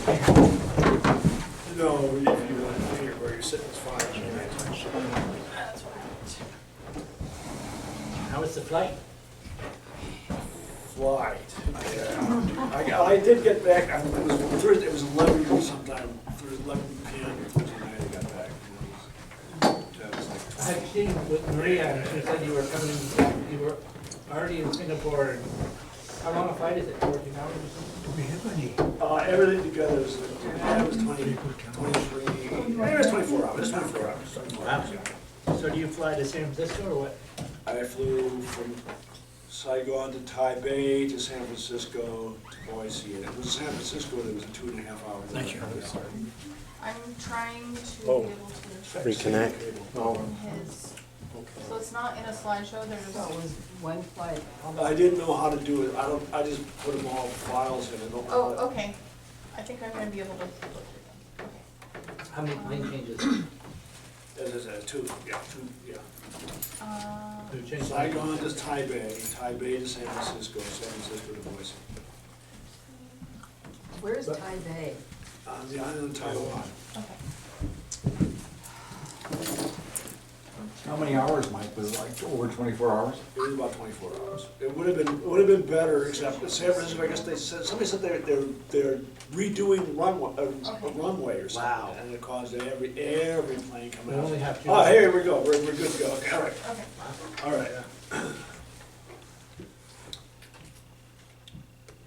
No, if you want to figure where you're sitting is fine. How was the flight? Flight. Yeah. I did get back, it was Thursday, it was 11 sometime, Thursday, 11 p.m. Thursday night I got back. That was like I had seen with Maria, and she said you were coming, you were already in Singapore. And how long a flight is it, 14 hours or something? Do we have any? everything together was, it was 23, it was 24 hours, 24 hours. 24 Wow. hours, yeah. So do you fly to San Francisco or what? I flew from Saigon to Taipei to San Francisco to Boise, and it was San Francisco that was a 2.5 hour. Thank you. I'm trying to be Oh. able to Reconnect. Oh, open his, so it's not in a slideshow, there's, So it was one flight. I didn't know how to do it, I just put them all files in and don't. oh, okay. I think I'm gonna be able to look through them. Okay. How many plane changes? As I said, two, yeah. You changed Saigon to Taipei, Taipei to San Francisco, San Francisco to Boise. Where's Taipei? On the island of Taiwan. Okay. How many hours, Mike? Was it like over 24 hours? It was about 24 hours. It would have been better, except in San Francisco, I guess they said, somebody said they're redoing a runway or something. Wow. And it caused every plane We coming out. only have two. Oh, here we go, we're good to go, okay, all right, Okay. all right.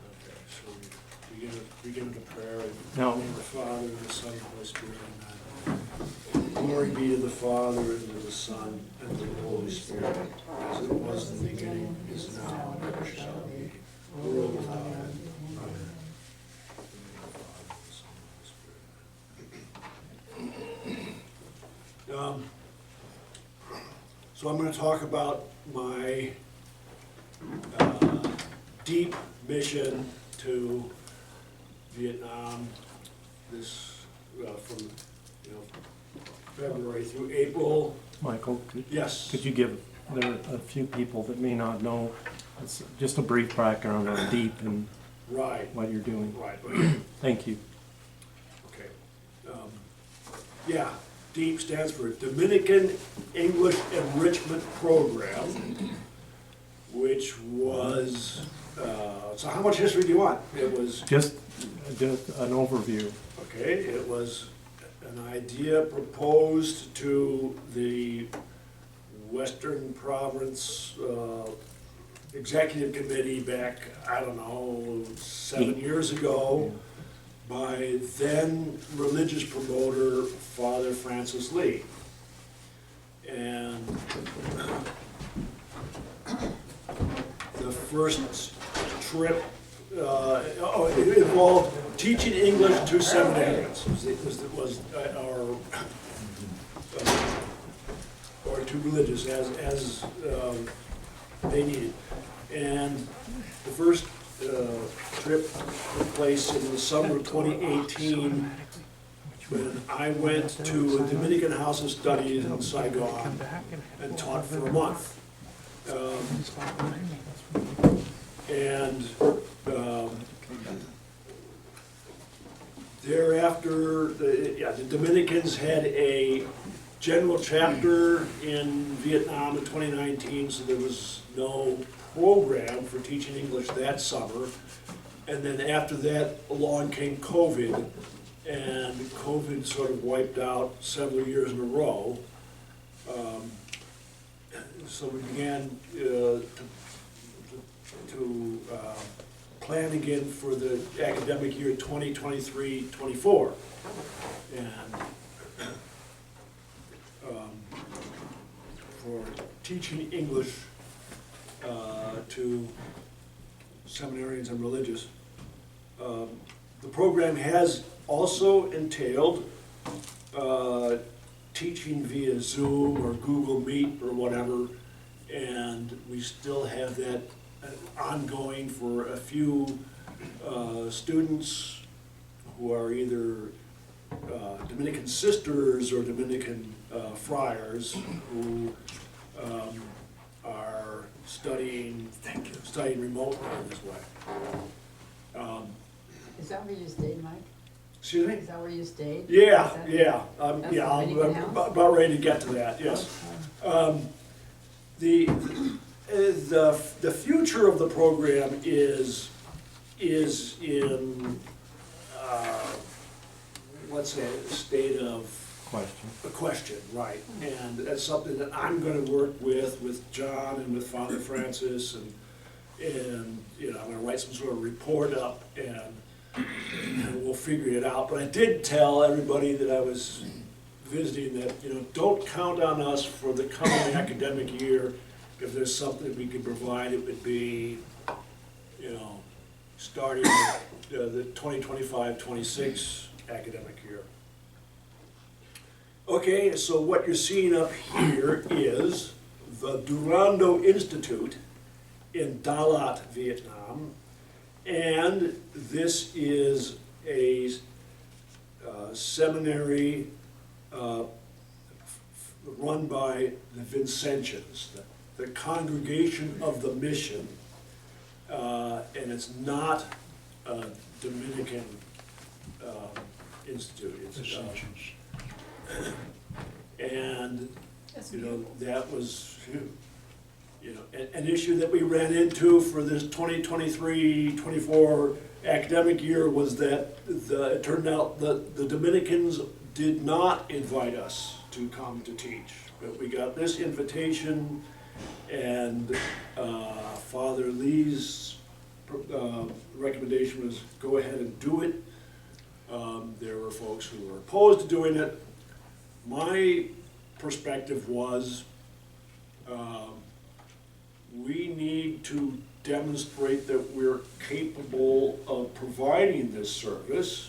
Okay, so we begin with the prayer. In the No. name of the Father, and the Son, and the Holy Spirit, amen. Glory be to the Father, and to the Son, and to the Holy Spirit, as it was in the beginning, is now, and ever shall be, world without end. Amen. So I'm going to talk about my deep mission to Vietnam this from February through April. Michael, Yes. could you give, there are a few people that may not know, it's just a brief background on DEEP and Right. what you're doing. Right. Thank you. Okay. Yeah, DEEP stands for Dominican English Enrichment Program, which was, so how much history do you want? It was, Just an overview. okay, it was an idea proposed to the Western Province Executive Committee back, I don't know, 7 years ago, by then religious promoter Father Francis Lee. And the first trip, it involved teaching English to seminarians. Was or to religious as they needed. And the first trip took place in the summer of 2018 when I went to a Dominican House of Studies in Saigon and taught for a month. Thereafter, the Dominicans had a general chapter in Vietnam in 2019, so there was no program for teaching English that summer. And then after that, along came COVID, and COVID sort of wiped out several years in a row. So we began to plan again for the academic year 2023-24. And for teaching English to seminarians and religious. The program has also entailed teaching via Zoom or Google Meet or whatever, and we still have that ongoing for a few students who are either Dominican sisters or Dominican friars who are studying remotely in this way. Is that where you stayed, Mike? Excuse me? Is that where you stayed? Yeah, Is that- yeah, That's yeah, the I'm Dominican house? about ready to get to that, yes. The, the future of the program is in, let's say, a state of Question. a question, right? And that's something that I'm gonna work with John and with Father Francis, and, you know, I'm gonna write some sort of report up, and we'll figure it out. But I did tell everybody that I was visiting that, you know, don't count on us for the coming academic year. If there's something we could provide, it would be, you know, starting the 2025-26 academic year. Okay, so what you're seeing up here is the Durando Institute in Dalat, Vietnam. And this is a seminary run by the Vincentians, the Congregation of the Mission. And it's not a Dominican institute. It's, and, That's you know, beautiful. that was, you know, an issue that we ran into for this 2023-24 academic year was that it turned out that the Dominicans did not invite us to come to teach. But we got this invitation, and Father Lee's recommendation was go ahead and do it. There were folks who were opposed to doing it. My perspective was we need to demonstrate that we're capable of providing this service.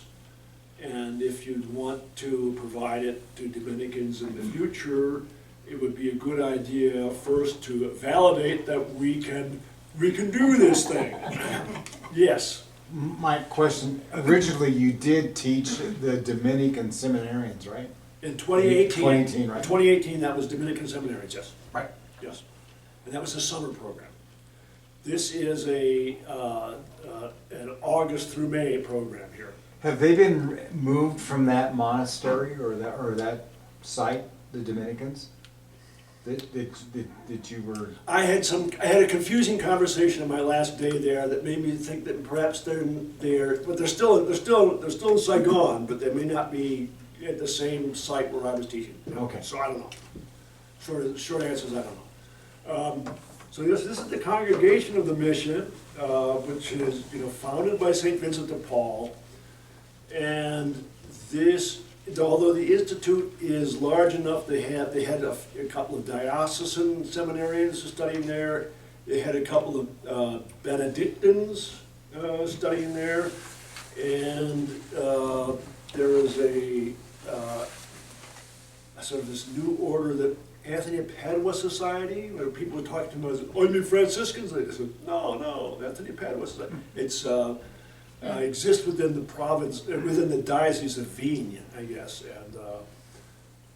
And if you'd want to provide it to Dominicans in the future, it would be a good idea first to validate that we can do this thing. Yes. My question, originally you did teach the Dominican seminarians, right? In 2018. 2018, right. 2018, that was Dominican seminaries, yes. Right. Yes. And that was a summer program. This is an August through May program here. Have they been moved from that monastery or that site, the Dominicans? That you were, I had a confusing conversation on my last day there that made me think that perhaps they're but they're still in Saigon, but they may not be at the same site where I was teaching. Okay. So I don't know. Short answer is I don't know. So this is the Congregation of the Mission, which is, you know, founded by St. Vincent de Paul, and this, although the institute is large enough, they had a couple of diocesan seminarians studying there. They had a couple of Benedictines studying there, and there is a sort of this new order that Anthony of Padua Society, where people would talk to him as, oh, you mean Franciscans? They said, no, Anthony of Padua Society. It's exists within the province, within the diocese of Vigne, I guess,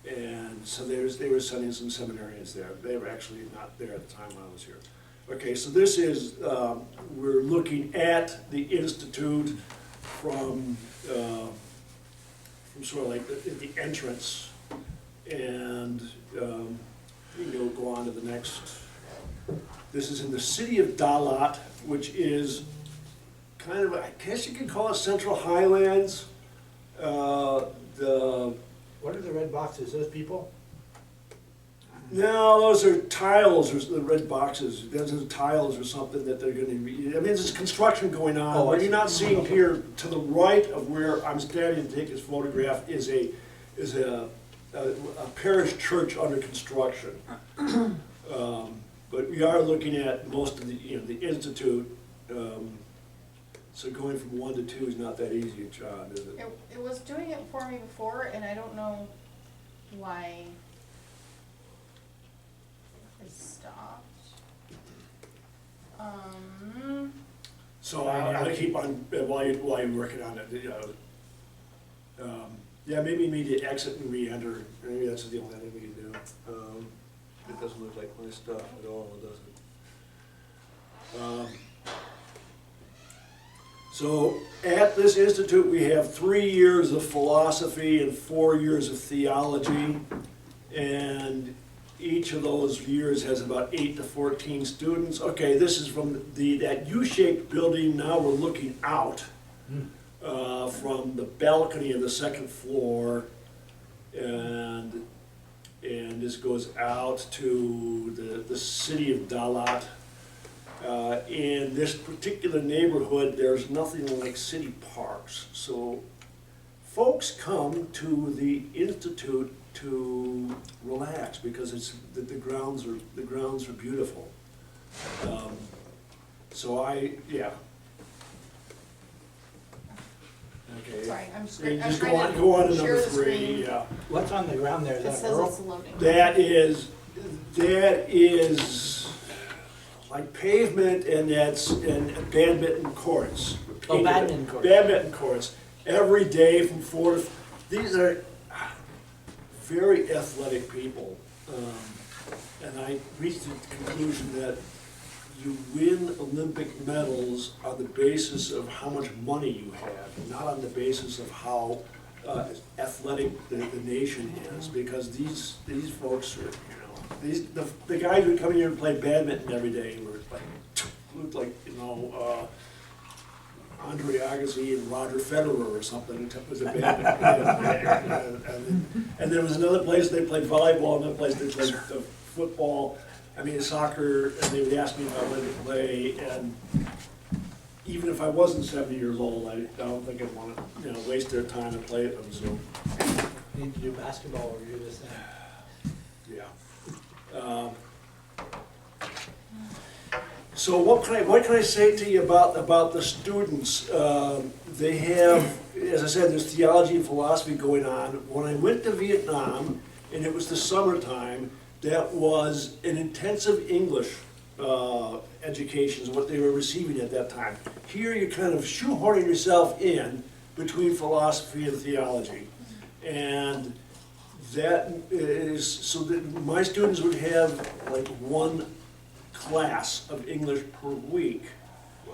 and so they were sending some seminarians there. They were actually not there at the time when I was here. Okay, so this is, we're looking at the institute from sort of like the entrance, and you can go on to the next. This is in the city of Dalat, which is kind of, I guess you could call it Central Highlands. What are the red boxes, those people? No, those are tiles, or the red boxes. Those are tiles or something that they're gonna be, I mean, there's construction going on. Oh, I What see. you're not seeing here, to the right of where I'm standing to take this photograph, is a parish church under construction. But we are looking at most of the, you know, the institute. So going from 1 to 2 is not that easy a job, is it? It was doing it for me before, and I don't know why it stopped. So I'll keep on, while you're working on it, you know. Yeah, maybe you need to exit and re-enter. Maybe that's the only thing we can do. It doesn't look like my stuff at all, does it? So at this institute, we have 3 years of philosophy and 4 years of theology. And each of those years has about 8 to 14 students. Okay, this is from that U-shaped building. Now we're looking out from the balcony of the second floor. And this goes out to the city of Dalat. In this particular neighborhood, there's nothing like city parks. So folks come to the Institute to relax because the grounds are beautiful. Yeah. Okay. Sorry, I'm Yeah, just trying to go on to share number the 3, screen. yeah. What's on the ground there? Is It that says Earl? it's loading. That is like pavement, and that's in badminton courts. Oh, badminton courts. Badminton courts, every day from 4 to, these are very athletic people. And I reached the conclusion that you win Olympic medals on the basis of how much money you have, not on the basis of how athletic the nation is, because these folks are, the guys who come here and play badminton every day were like, looked like, Andre Agassi and Roger Federer or something, was a badminton player. And there was another place they played volleyball, another place they played football, soccer, and they would ask me if I wanted to play, and even if I wasn't 70 years old, I don't think I'd want to, waste their time and play with them, so, You need to do basketball or do this thing. yeah. So what can I say to you about the students? They have, as I said, there's theology and philosophy going on. When I went to Vietnam, and it was the summertime, that was an intensive English education is what they were receiving at that time. Here you're kind of shoehorning yourself in between philosophy and theology. And that is, so that my students would have like one class of English per week.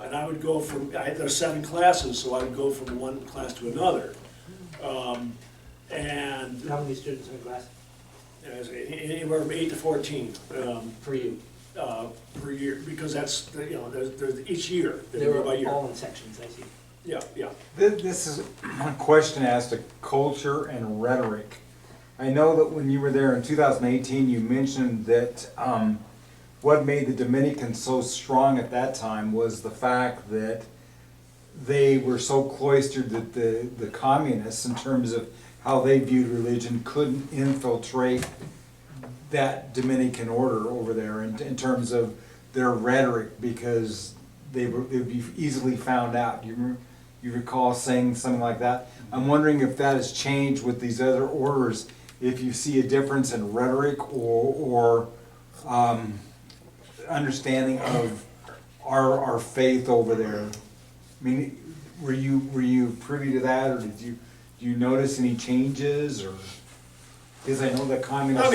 And I would go from, there's 7 classes, so I would go from one class to another. And How many students in class anywhere from 8 to 14 for you? per year, because that's, there's each year, They were by year. all in sections, I see. Yeah, yeah. This is a question as to culture and rhetoric. I know that when you were there in 2018, you mentioned that what made the Dominicans so strong at that time was the fact that they were so cloistered that the communists, in terms of how they viewed religion, couldn't infiltrate that Dominican order over there in terms of their rhetoric, because they'd be easily found out. You recall saying something like that? I'm wondering if that has changed with these other orders, if you see a difference in rhetoric or understanding of our faith over there. I mean, were you privy to that, or do you notice any changes, or? Because I know that communists.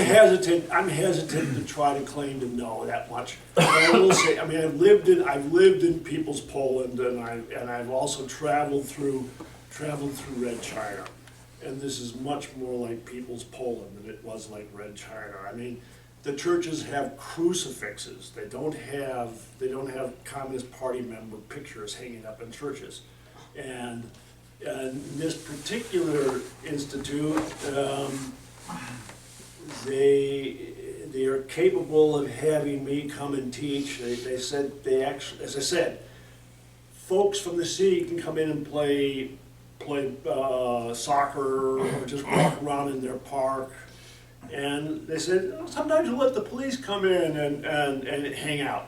I'm hesitant to try to claim to know that much. But I will say, I've lived in People's Poland, and I've also traveled through Red China, and this is much more like People's Poland than it was like Red China. The churches have crucifixes. They don't have Communist Party member pictures hanging up in churches, and this particular institute. They are capable of having me come and teach. They said as I said, folks from the city can come in and play soccer or just walk around in their park. And they said, sometimes we'll let the police come in and hang out.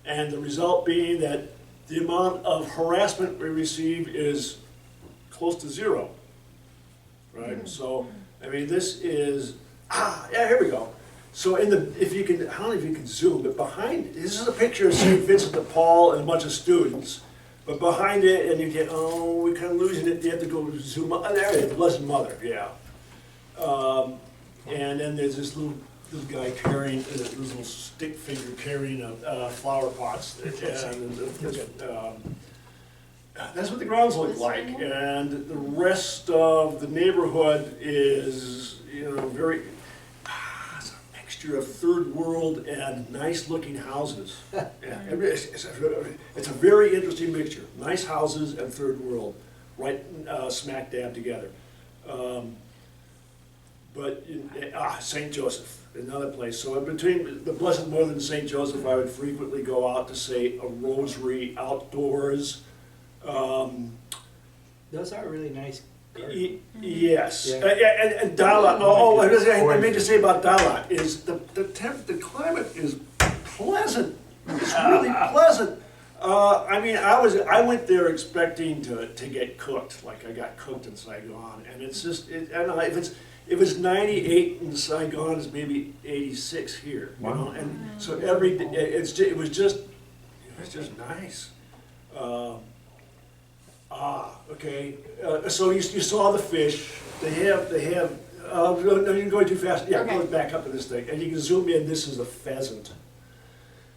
And the result being that the amount of harassment we receive is close to 0. Right? So, this is, yeah, here we go. So if you can, I don't know if you can zoom, but behind, this is a picture of St. Vincent de Paul and a bunch of students. But behind it, and you get, we're kind of losing it, you have to go zoom up. There it is, Blessed Mother, yeah. And then there's this little guy carrying, this little stick figure carrying flower pots. That's what the grounds look This like, one here? and the rest of the neighborhood is, very, it's a mixture of third world and nice-looking houses. Yeah, it's a very interesting mixture, nice houses and third world, right smack dab together. But St. Joseph, another place. So between the Blessed Mother and St. Joseph, I would frequently go out to say a rosary outdoors. Those are really nice Yes, Yeah. and Dalat. I meant to say about Dalat is the climate is pleasant. It's really pleasant. I went there expecting to get cooked, like I got cooked in Saigon, and it's just I don't know if it's 98 in Saigon, it's maybe 86 here. Wow. And so every day it was just nice. Okay. So you saw the fish. They have. No, you're going too fast. Yeah, Okay. go back up to this thing, and you can zoom in. This is a pheasant.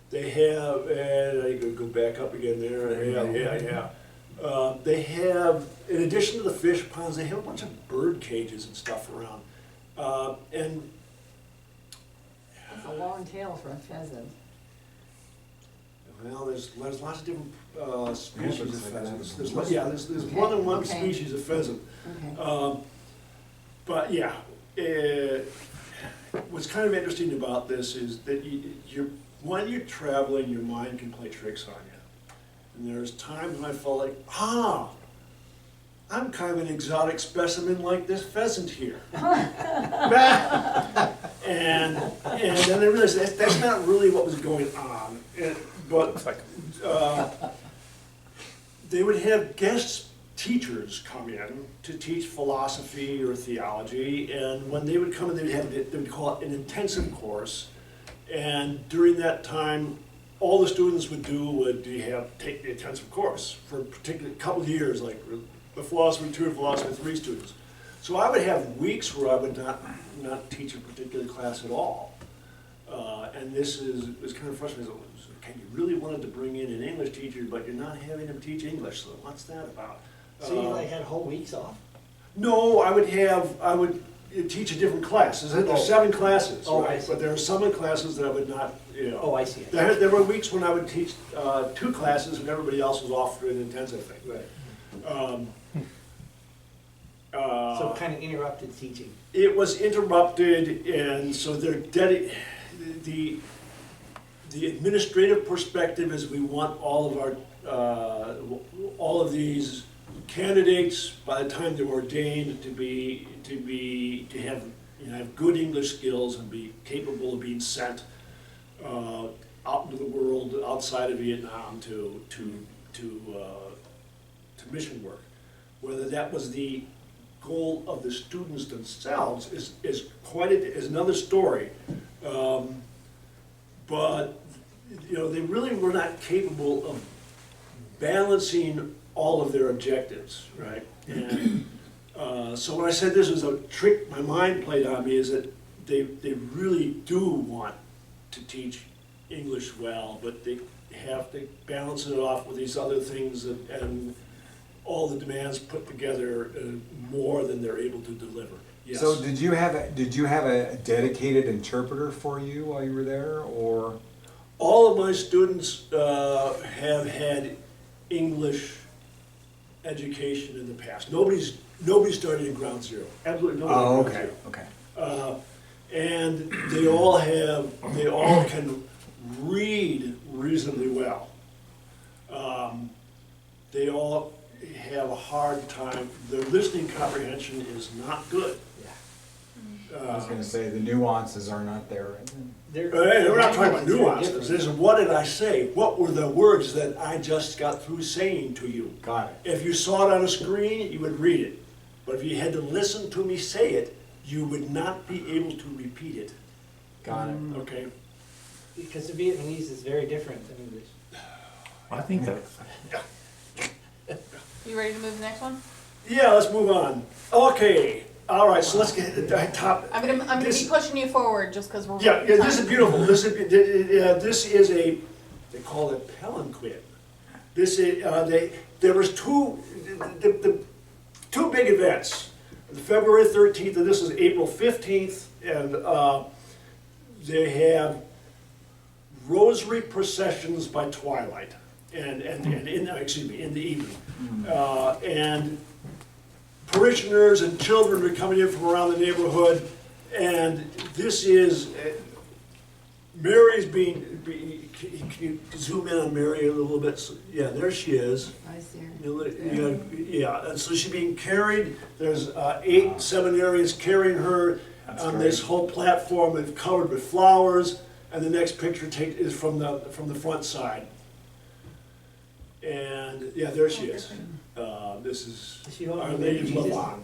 They have, and I can go back up again there. Yeah. They have, in addition to the fish ponds, they have a bunch of bird cages and stuff around. And It's a long tail for a pheasant. well, there's lots of different species of pheasants. There's Okay, more than one okay. species of pheasant. Okay. But yeah, what's kind of interesting about this is that when you're traveling, your mind can play tricks on you. And there's times when I felt like, I'm kind of an exotic specimen like this pheasant here. and then I realized that's not really what was going on. But they would have guest teachers come in to teach philosophy or theology, and when they would come in, they would call it an intensive course. And during that time, all the students would do would take the intensive course for a particular couple of years, like the philosophy 2 and philosophy 3 students. So I would have weeks where I would not teach a particular class at all. And this was kind of frustrating. Okay, you really wanted to bring in an English teacher, but you're not having them teach English, so what's that about? So you like had whole weeks off? No, I would teach a different class. There's 7 classes, Oh, I right? see. But there are some classes that I would not, Oh, I see. There were weeks when I would teach 2 classes and everybody else was off for an intensive thing. Right. So kind of interrupted teaching. It was interrupted, and so the administrative perspective is we want all of these candidates by the time they're ordained to have good English skills and be capable of being sent out into the world outside of Vietnam to mission work. Whether that was the goal of the students themselves is another story. But they really were not capable of balancing all of their objectives, right? And so when I said this was a trick my mind played on me, is that they really do want to teach English well, but they have to balance it off with these other things and all the demands put together more than they're able to deliver. Yes. So did you have a dedicated interpreter for you while you were there, or? All of my students have had English education in the past. Nobody started in ground zero. Absolutely nobody. Oh, at ground okay, zero. okay. And they all can read reasonably well. They all have a hard time. Their listening comprehension is not good. I was gonna say, the nuances are not there. Hey, we're not talking about nuances. This is, what did I say? What were the words that I just got through saying to you? Got it. If you saw it on a screen, you would read it. But if you had to listen to me say it, you would not be able to repeat it. Got it. Okay? Because the Vietnamese is very different than English. I think that, You ready to move to the next one? Yeah, let's move on. Okay. All right, so let's get the top. I'm gonna be This- pushing you forward just because we're. Yeah, this is time. beautiful. This is a, they call it palanquin. This is, there was the two big events, February 13th, and this is April 15th, and they have rosary processions by twilight, and in the evening. And parishioners and children are coming in from around the neighborhood, and this is, Mary's can you zoom in on Mary a little bit? Yeah, there she is. I see her. Yeah, and so she's being carried, there's 8 seminarians carrying her That's on great. this whole platform, and covered with flowers, and the next picture is from the front side. And, yeah, there she is. This is Is she holding Our the Lady baby of Jesus? Lavon,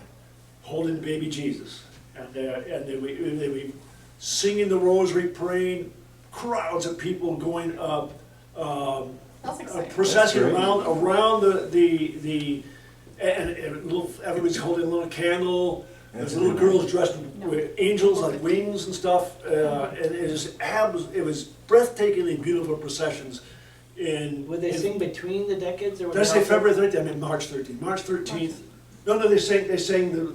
holding baby Jesus. And they were singing the rosary, praying, crowds of people going up, That's exciting. processing That's great. around and everybody's holding a little candle. That's There's little really girls dressed with angels like wings and stuff, and it was breathtakingly beautiful processions. Would they sing between the decades, or would Did I they say also- February 13th? I meant March 13th. March 13th. No, they sang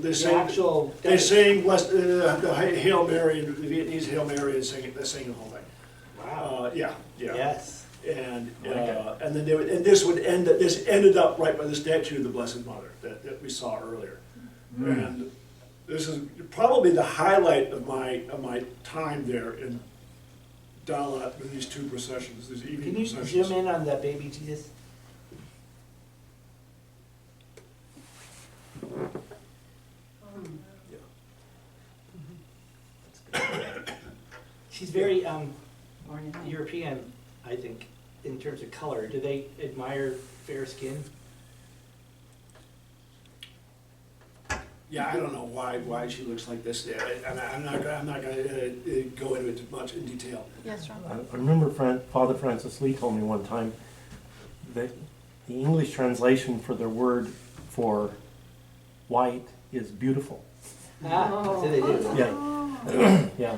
The actual they decades? sang blessed, the Hail Mary, and the Vietnamese Hail Mary, and they sang the whole thing. Wow, Yeah. yes. And Okay. and then this ended up right by the statue of the Blessed Mother that we saw earlier. And this is probably the highlight of my time there in Dalat with these 2 processions, these evening Can you processions. zoom in on that baby Jesus? She's very Ornamental. European, I think, in terms of color. Do they admire fair skin? Yeah, I don't know why she looks like this. And I'm not gonna go into it too much in detail. Yes, John. I remember Father Francis Lee told me one time that the English translation for their word for white is beautiful. Ah, so they do. Yeah, yeah,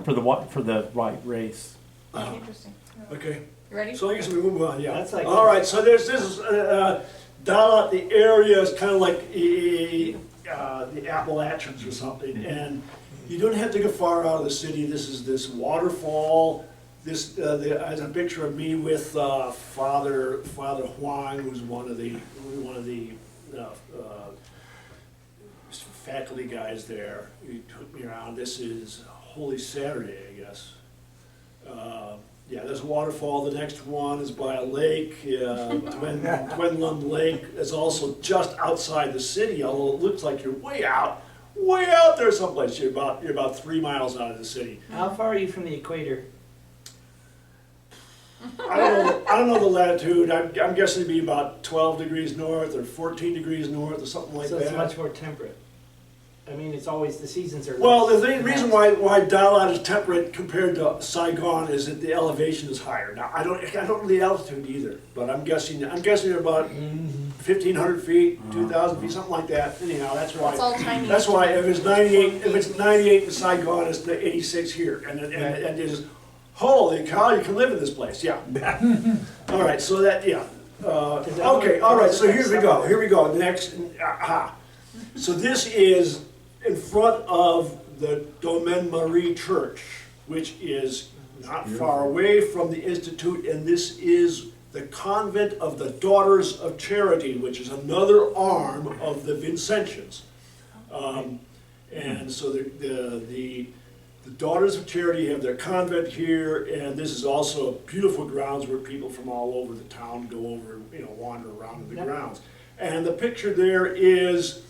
for the white race. Interesting. Okay, You ready? so I guess we move on, yeah. That's like- All right, so this is, Dalat, the area is kind of like the Appalachians or something, and you don't have to go far out of the city. This is this waterfall. There's a picture of me with Father Huang, who's one of the faculty guys there. He took me around. This is Holy Saturday, I guess. Yeah, there's a waterfall. The next one is by a lake, Twinlund Lake. It's also just outside the city, although it looks like you're way out there someplace. You're about 3 miles out of the city. How far are you from the equator? I don't know the latitude. I'm guessing it'd be about 12 degrees north or 14 degrees north or something like So that. it's much more temperate. I mean, it's always, the seasons are. Well, less- the reason why Dalat is temperate compared to Saigon is that the elevation is higher. Now, I don't know the altitude either, but I'm guessing about 1,500 feet, 2,000 feet, something like that. Anyhow, that's why. It's all Chinese. That's why if it's 98 in Saigon, it's the 86 here, and it's holy cow, you can live in this place. Yeah. All right, so that okay, all right. So here we go. Next, So this is in front of the Domaine Marie Church, which is not far away from the Institute, and this is the Convent of the Daughters of Charity, which is another arm of the Vincentians. And so the Daughters of Charity have their convent here, and this is also beautiful grounds where people from all over the town go over, wander around in the grounds. And the picture there is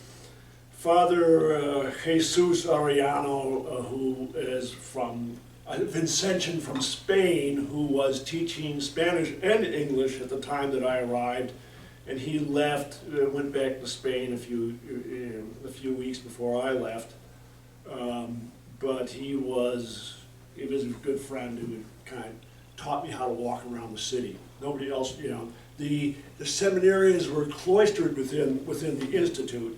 Father Jesus Arellano, who is from Vincentian from Spain, who was teaching Spanish and English at the time that I arrived, and he left, went back to Spain a few weeks before I left. But he was a good friend who kind of taught me how to walk around the city. Nobody else, the seminarians were cloistered within the Institute,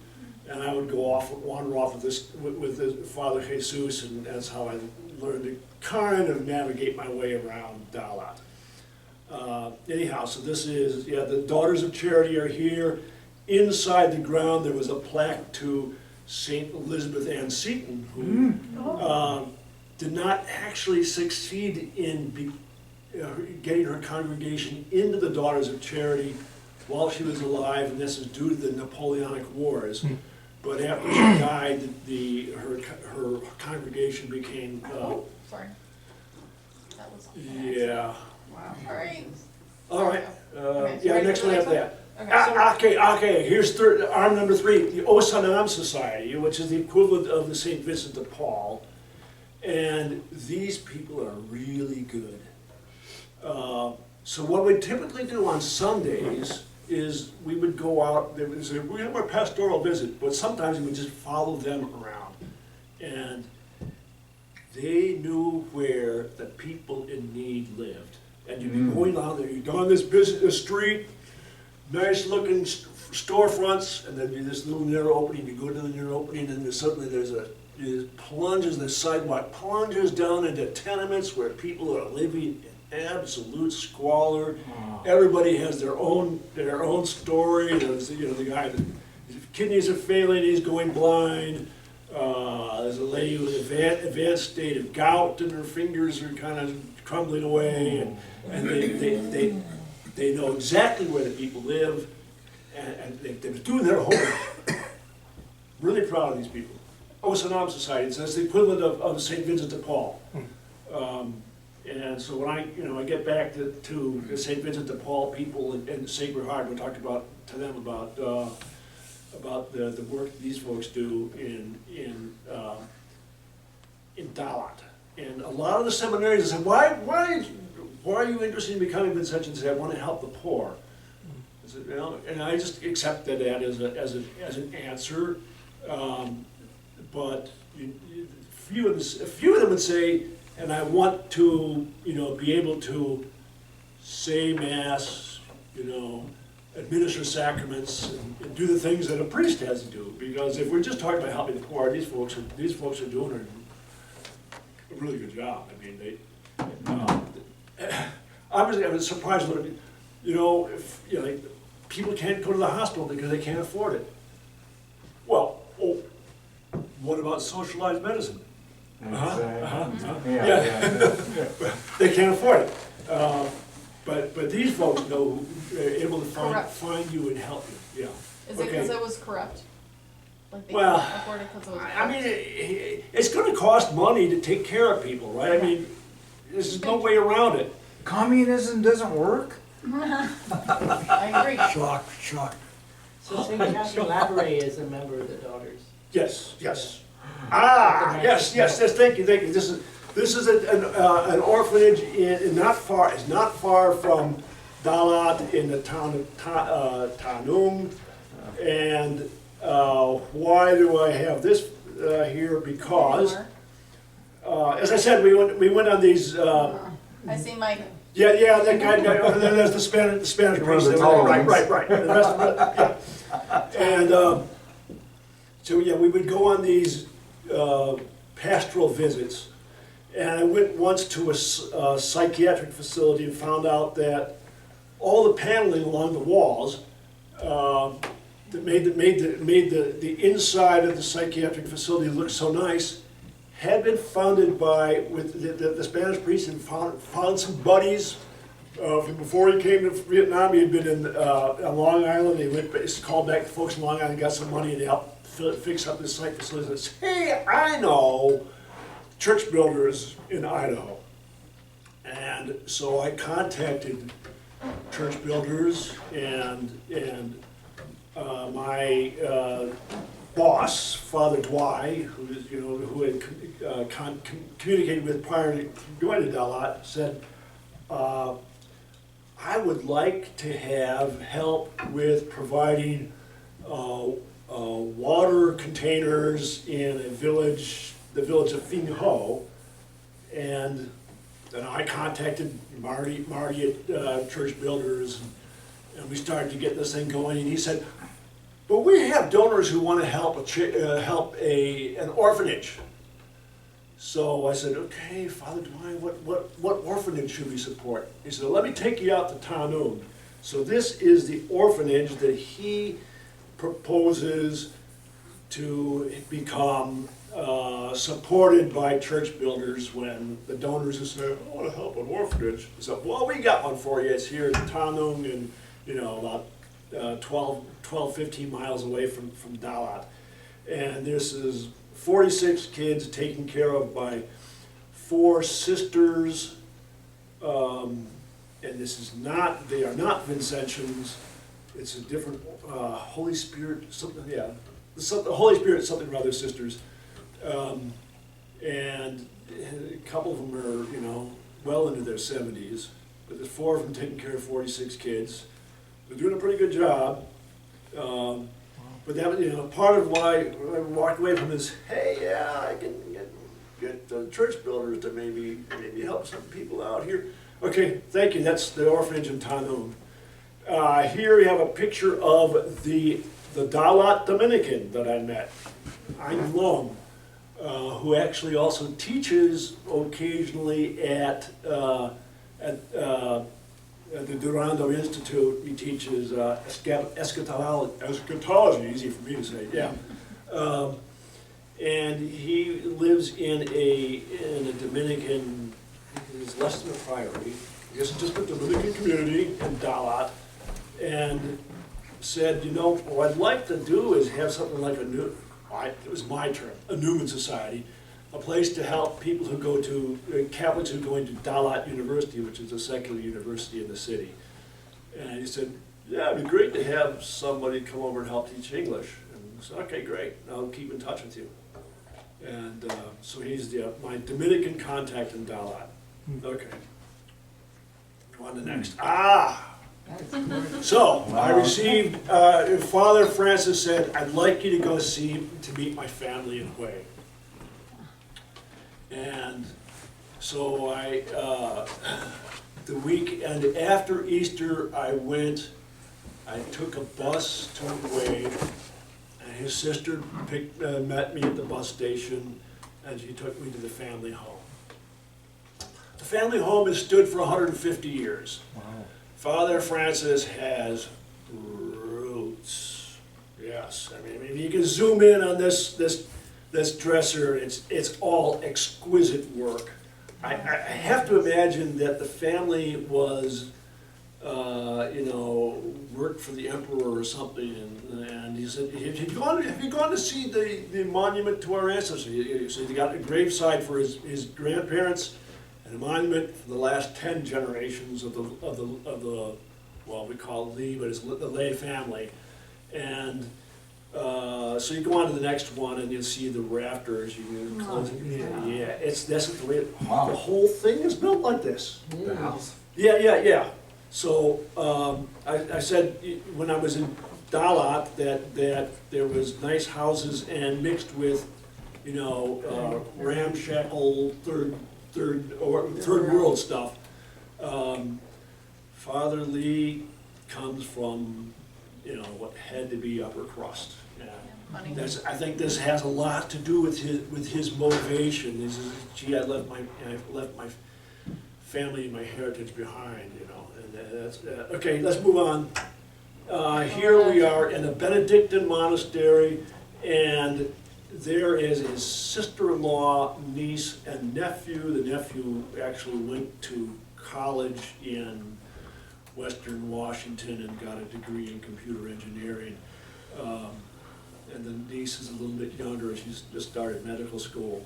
and I would wander off with Father Jesus, and that's how I learned to kind of navigate my way around Dalat. Anyhow, so this is, yeah, the Daughters of Charity are here. Inside the ground, there was a plaque to Saint Elizabeth Ann Seton, who did not actually succeed in getting her congregation into the Daughters of Charity while she was alive, and this is due to the Napoleonic Wars. But after she died, her congregation became, Sorry. That was. yeah. Wow. All right. All right, Okay, so yeah, ready next for one the after next that. Okay, so, Okay, here's arm number 3, the Osanam Society, which is the equivalent of the St. Vincent de Paul. And these people are really good. So what we typically do on Sundays is we would go out, they would say, we have our pastoral visit, but sometimes we would just follow them around. And they knew where the people in need lived. And you'd be going down there, you'd go on this street, nice looking storefronts, and there'd be this little narrow opening. You go to the narrow opening, and it plunges, the sidewalk plunges down into tenements where people are living in absolute squalor. Everybody has their own story. There's the guy that his kidneys are failing, he's going blind. There's a lady with an advanced state of gout, and her fingers are kind of crumbling away, and they know exactly where the people live, and they're doing their homework. Really proud of these people. Osanam Society, so that's the equivalent of St. Vincent de Paul. And so when I get back to the St. Vincent de Paul people and the Sacred Heart, we'll talk to them about the work that these folks do in Dalat. And a lot of the seminaries said, why are you interested in becoming Vincentian? They say, I want to help the poor. I said, and I just accepted that as an answer. But a few of them would say, and I want to, be able to say Mass, administer sacraments, and do the things that a priest has to do. Because if we're just talking about helping the poor, these folks are doing a really good job. I mean, I was surprised when, if people can't go to the hospital because they can't afford it. Well, what about socialized medicine? Yeah. They can't afford it. But these folks know who are able to Correct. find you and help you. Yeah. Is it Okay. because it was corrupt? Like they Well, couldn't afford it because it was corrupt? I mean, it's going to cost money to take care of people, right? I mean, there's no way around it. Communism doesn't work? I agree. Shock. So St. Catherine Labouré is a member of the Daughters. Yes. Yes, thank you. This is an orphanage it's not far from Dalat in the town of Tanum. And why do I have this here? Because, as I said, we went on these, I see Mike. yeah, that guy, there's the Spanish One of priest. the tall ones. Right. The rest of it, yeah. And so, yeah, we would go on these pastoral visits. And I went once to a psychiatric facility and found out that all the paneling along the walls that made the inside of the psychiatric facility look so nice had been founded with the Spanish priest and found some buddies from before he came to Vietnam. He had been on Long Island. He called back the folks in Long Island, got some money, and they helped fix up this psych facility. And said, hey, I know church builders in Idaho. And so I contacted church builders, and my boss, Father Dwight, who had communicated with prior to going to Dalat, said, I would like to have help with providing water containers in the village of Phinh Ho. And then I contacted Marty at Church Builders, and we started to get this thing going. And he said, "But we have donors who want to help an orphanage." So I said, okay, Father Dwight, what orphanage should we support? He said, let me take you out to Tanoon. So this is the orphanage that he proposes to become supported by church builders when the donors would say, I want to help an orphanage. He said, well, we got one for you. It's here in Tanoon and, about 12, 15 miles away from Dalat. And this is 46 kids taken care of by 4 sisters. And this is not, they are not Vincentians. It's a different Holy Spirit, something, yeah. The Holy Spirit, something or other sisters. And a couple of them are, well into their 70s. But there's 4 of them taking care of 46 kids. They're doing a pretty good job. But that, part of why I walked away from this, hey, yeah, I can get church builders to maybe help some people out here. Okay, thank you. That's the orphanage in Tanoon. Here we have a picture of the Dalat Dominican that I met, Ein Long, who actually also teaches occasionally at the Durando Institute. He teaches eschatology, easy for me to say, yeah. And he lives in a Dominican, it's less than a priory, I guess it's just a Dominican community in Dalat, and said, what I'd like to do is have something like it was my term, a Newman Society, a place to help people who go to, Catholics who are going to Dalat University, which is a secular university in the city. And he said, yeah, it'd be great to have somebody come over and help teach English. And I said, okay, great, I'll keep in touch with you. And so he's my Dominican contact in Dalat. Okay. Go on to the next. So I received, Father Francis said, I'd like you to go to meet my family in Hue. And so the weekend after Easter, I took a bus to Hue, and his sister met me at the bus station, and she took me to the family home. The family home has stood for 150 years. Wow. Father Francis has roots. Yes, I mean, you can zoom in on this dresser. It's all exquisite work. I have to imagine that the family was, worked for the emperor or something. And he said, have you gone to see the monument to our ancestors? So he got a graveside for his grandparents, and a monument for the last 10 generations of the well, we call it Lee, but it's the Lay family. And so you go on to the next one, and you'll see the rafters. You can close it. Yeah, that's the way the whole thing is built like this. The house. Yeah. So I said when I was in Dalat that there was nice houses and mixed with, ramshackle third world stuff. Father Lee comes from, what had to be upper crust. Yeah. Money. I think this has a lot to do with his motivation. He says, gee, I left my family and my heritage behind, And that's okay. Let's move on. Here we are in a Benedictine monastery, and there is his sister-in-law, niece, and nephew. The nephew actually went to college in Western Washington and got a degree in computer engineering. And the niece is a little bit younger. She's just started medical school.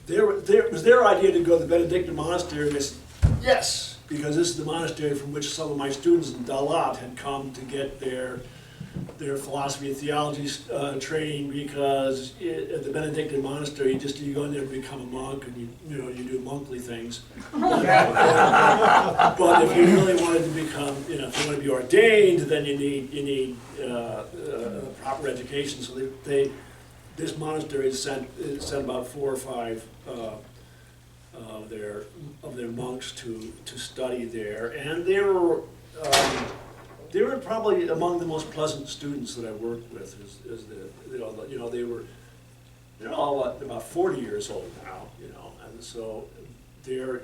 It was their idea to go to the Benedictine monastery, and they said, yes, because this is the monastery from which some of my students in Dalat had come to get their philosophy and theology training, because at the Benedictine monastery, you go in there to become a monk, and you do monkly things. But if you really wanted to become, if you want to be ordained, then you need proper education. So this monastery sent about 4 or 5 of their monks to study there, and they were probably among the most pleasant students that I worked with. They were they're all about 40 years old now, you know, and so they're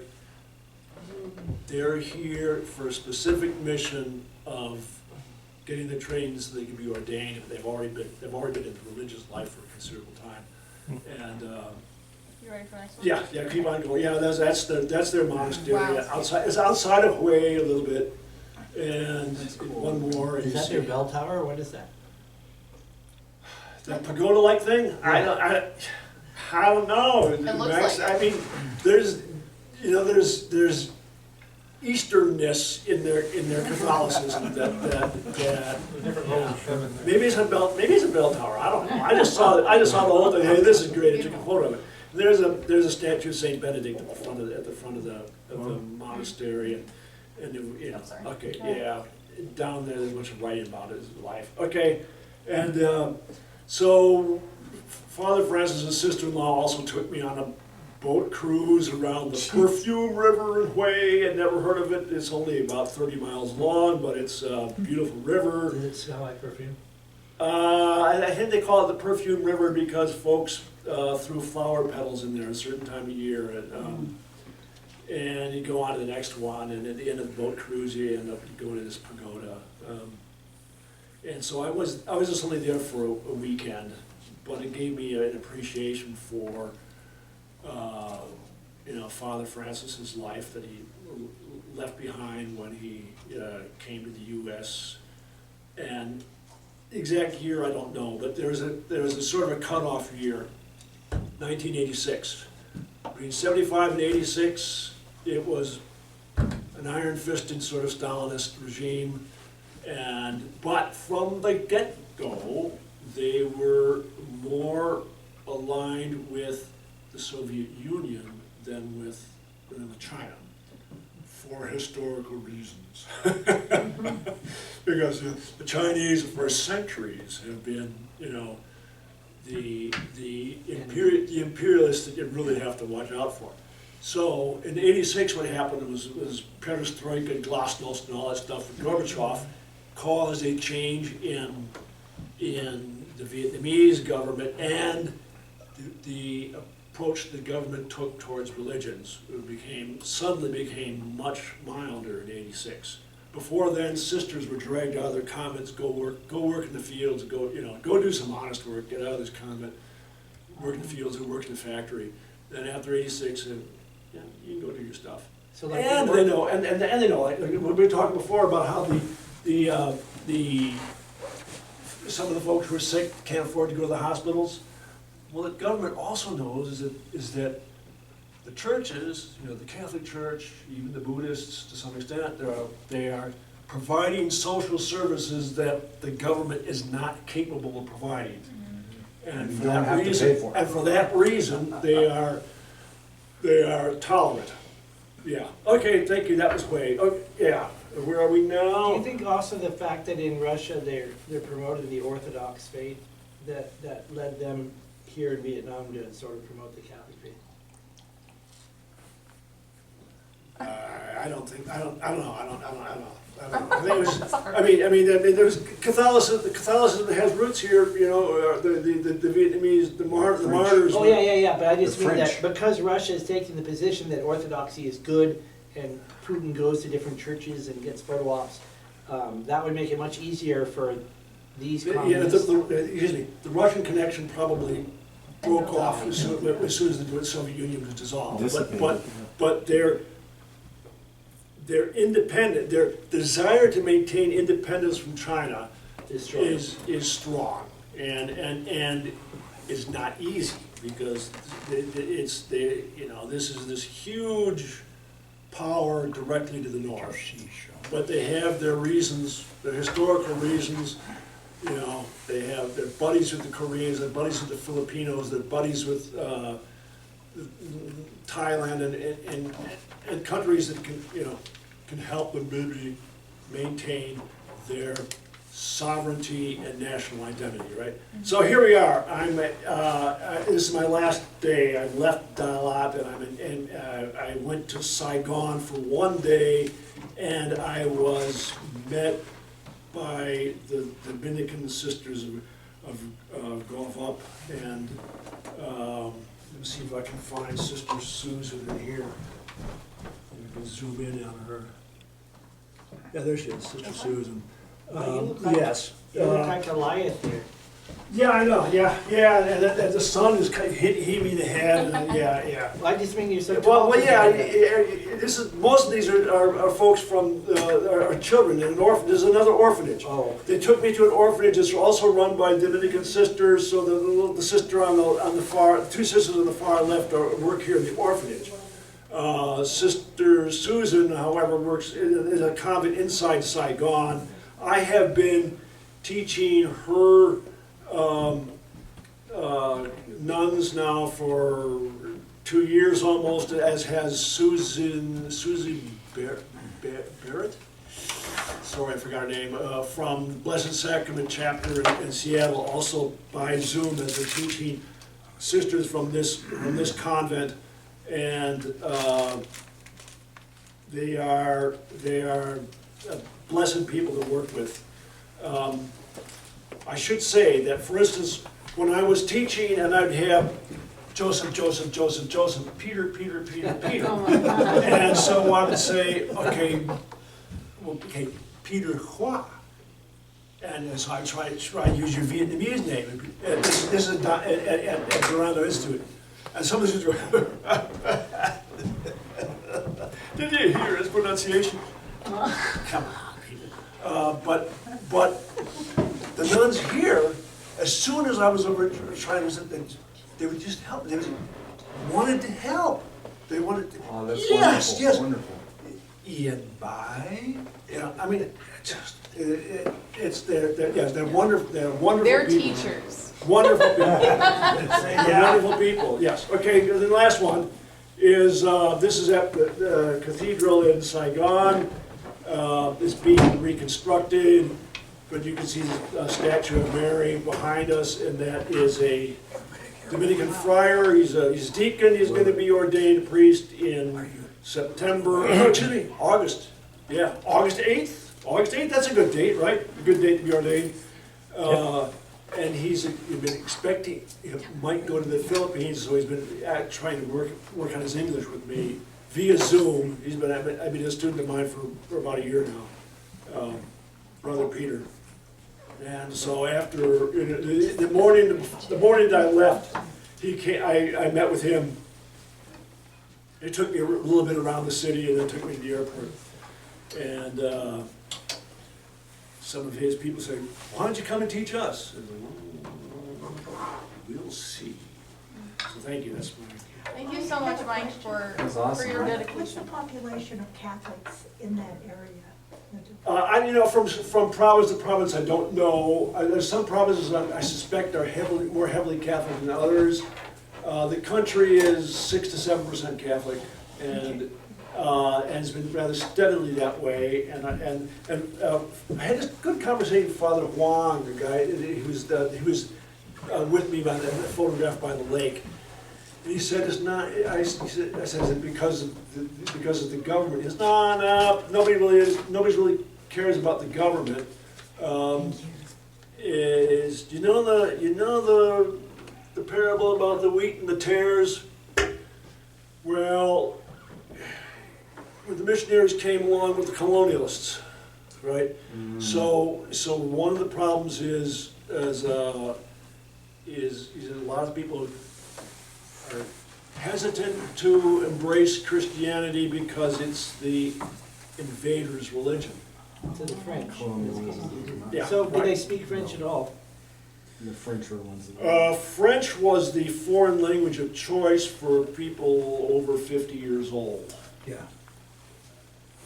here for a specific mission of getting the training so they can be ordained. They've already been in religious life for a considerable time, and. You ready for the next one? Yeah, keep on going. Yeah, that's their monastery. Wow. Outside, it's outside of Hue a little bit, and one more. And Is you that see their bell tower, or what is that? that pagoda-like thing. I don't know. It looks Max, like I mean, there's Easternness in their Catholicism that maybe it's a bell tower. I don't know. I just saw the whole thing. Hey, this is great. I took a photo of it. There's a statue of Saint Benedict at the front of the monastery, and you know, I'm sorry. okay, yeah, down there there's a bunch of writing about his life. Okay, and so Father Francis's sister-in-law also took me on a boat cruise around the Perfume River in Hue. I'd never heard of it. It's only about 30 miles long, but it's a beautiful river. Does it smell like perfume? I think they call it the Perfume River because folks threw flower petals in there a certain time of year. And you go on to the next one, and at the end of the boat cruise, you end up going to this pagoda. And so I was just only there for a weekend, but it gave me an appreciation for you know, Father Francis's life that he left behind when he came to the U.S. And the exact year I don't know, but there was a sort of a cutoff year, 1986. Between 75 and 86, it was an iron-fisted sort of Stalinist regime, but from the get-go, they were more aligned with the Soviet Union than with China, for historical reasons. Because the Chinese for centuries have been, you know, the imperialists that you really have to watch out for. So in '86, what happened was perestroika, glasnost, and all that stuff. Gorbachev caused a change in the Vietnamese government and the approach the government took towards religions. It suddenly became much milder in '86. Before then, sisters were dragged out of their convents, go work in the fields, go do some honest work, get out of this convent, work in the fields, or work in the factory. Then after '86, yeah, you can go do your stuff. So like And they know, and they know, like we were talking before about how some of the folks who are sick can't afford to go to the hospitals. Well, the government also knows is that the churches, you know, the Catholic Church, even the Buddhists to some extent, they are providing social services that the government is not capable of providing. And You for don't that have to reason, pay for it. and for that reason, they are tolerant. Yeah. Okay. Thank you. That was way. Okay, yeah. Where are we Do now? you think also the fact that in Russia they're promoting the Orthodox faith that led them here in Vietnam to sort of promote the Catholic faith? I don't know. I don't know. I think it was, I mean, there's Catholicism. Catholicism has roots here. You know, the Vietnamese, the martyrs. Oh, yeah, but I just The mean that French. because Russia is taking the position that Orthodoxy is good and Putin goes to different churches and gets photo ops, that would make it much easier for these Yeah, communists. excuse me. The Russian connection probably broke off as soon as the Soviet Union was dissolved. Dissipated, But their independent, their desire to maintain independence from China Is strong. is strong and is not easy because this is this huge power directly to the north. But they have their reasons, their historical reasons. You know, they have their buddies with the Koreans, their buddies with the Filipinos, their buddies with Thailand and countries that can help them maybe maintain their sovereignty and national identity, right? So here we are. This is my last day. I left Dalat and I went to Saigon for one day, and I was met by the Dominican sisters golf up, and, let me see if I can find Sister Susan in here. We can zoom in on her. Yeah, there she is, Sister Susan. Well, you look like- Yes. You look like Goliath here. Yeah, I know, yeah, and the sun is kind of hit me in the head, and yeah. Well, I just mean you're so Well, tall. yeah, this is, most of these are folks from, are children in an orphan, there's another orphanage. Oh. They took me to an orphanage that's also run by Dominican sisters, so the sister on the far, two sisters on the far left work here in the orphanage. Sister Susan, however, works in a convent inside Saigon. I have been teaching her nuns now for 2 years almost, as has Susie Barrett? Sorry, I forgot her name, from Blessed Sacrament Chapter in Seattle, also by Zoom, as they're teaching sisters from this convent, and they are blessed people to work with. I should say that, for instance, when I was teaching and I'd have Joseph, Peter, and so I would say, okay, Peter Hua. And so I try to use your Vietnamese name. This is at Toronto Institute. And some of the students were, did you hear his pronunciation? Come on, Peter. But the nuns here, as soon as I was over trying to, they would just help. They wanted to help. They wanted to. Oh, that's yes, wonderful. yes. Wonderful. Ian by, I mean, they're wonderful. They're wonderful. They're people. teachers. Wonderful people. Wonderful people. Yes. Okay. The last one is this is at the cathedral in Saigon. It's being reconstructed, but you can see the statue of Mary behind us, and that is a Dominican friar. He's a deacon. He's going to be ordained priest in September. Excuse me, August. Yeah, August 8th. August 8th. That's a good date, right? A good date to be ordained. And he's been expecting, he might go to the Philippines, so he's been trying to work on his English with me via Zoom. I've been a student of mine for about a year now, Brother Peter. And so after the morning that I left, he came. I met with him. He took me a little bit around the city, and then took me to the airport. And some of his people say, "Why don't you come and teach us?" And we'll see. So thank you. That's my. Thank you so much, Mike, for That's awesome. your What's What's the dedication. population of Catholics in that area? From province to province, I don't know. There's some provinces I suspect are more heavily Catholic than others. The country is 6 to 7% Catholic, and it's been rather steadily that way. And I had this good conversation with Father Huang, the guy who was with me by the photograph by the lake. And he said it's not. I said because of the government. He says no. Nobody really cares about the government. Is you know the parable about the wheat and the tares? Well, when the missionaries came along with the colonialists, right? So one of the problems is a lot of people are hesitant to embrace Christianity because it's the invaders' religion. To the French. Yeah, So do they right. speak French at all? The French are the ones French was the foreign language of choice for people over 50 years old. Yeah.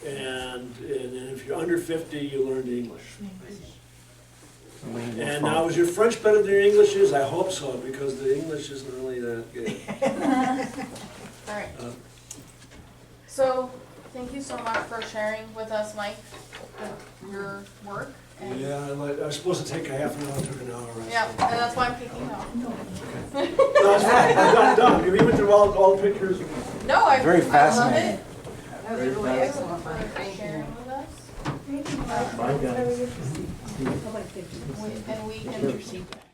And if you're under 50, you learned English. I mean, And now, is your French better than your English is? I hope so, because the English isn't really that good. All right. So, thank you so much for sharing with us, Mike, your work. And Yeah, I was supposed to take a half an hour, took an hour. Right? yeah, and that's why I'm kicking you off. No, it's fine. I'm done. We went through all the pictures. No, I Very I love fascinating. it. That was really excellent, For Mike. Thank sharing you. with us. Thank you. Bye, guys. I'd like to take you. And we Get can your seat back.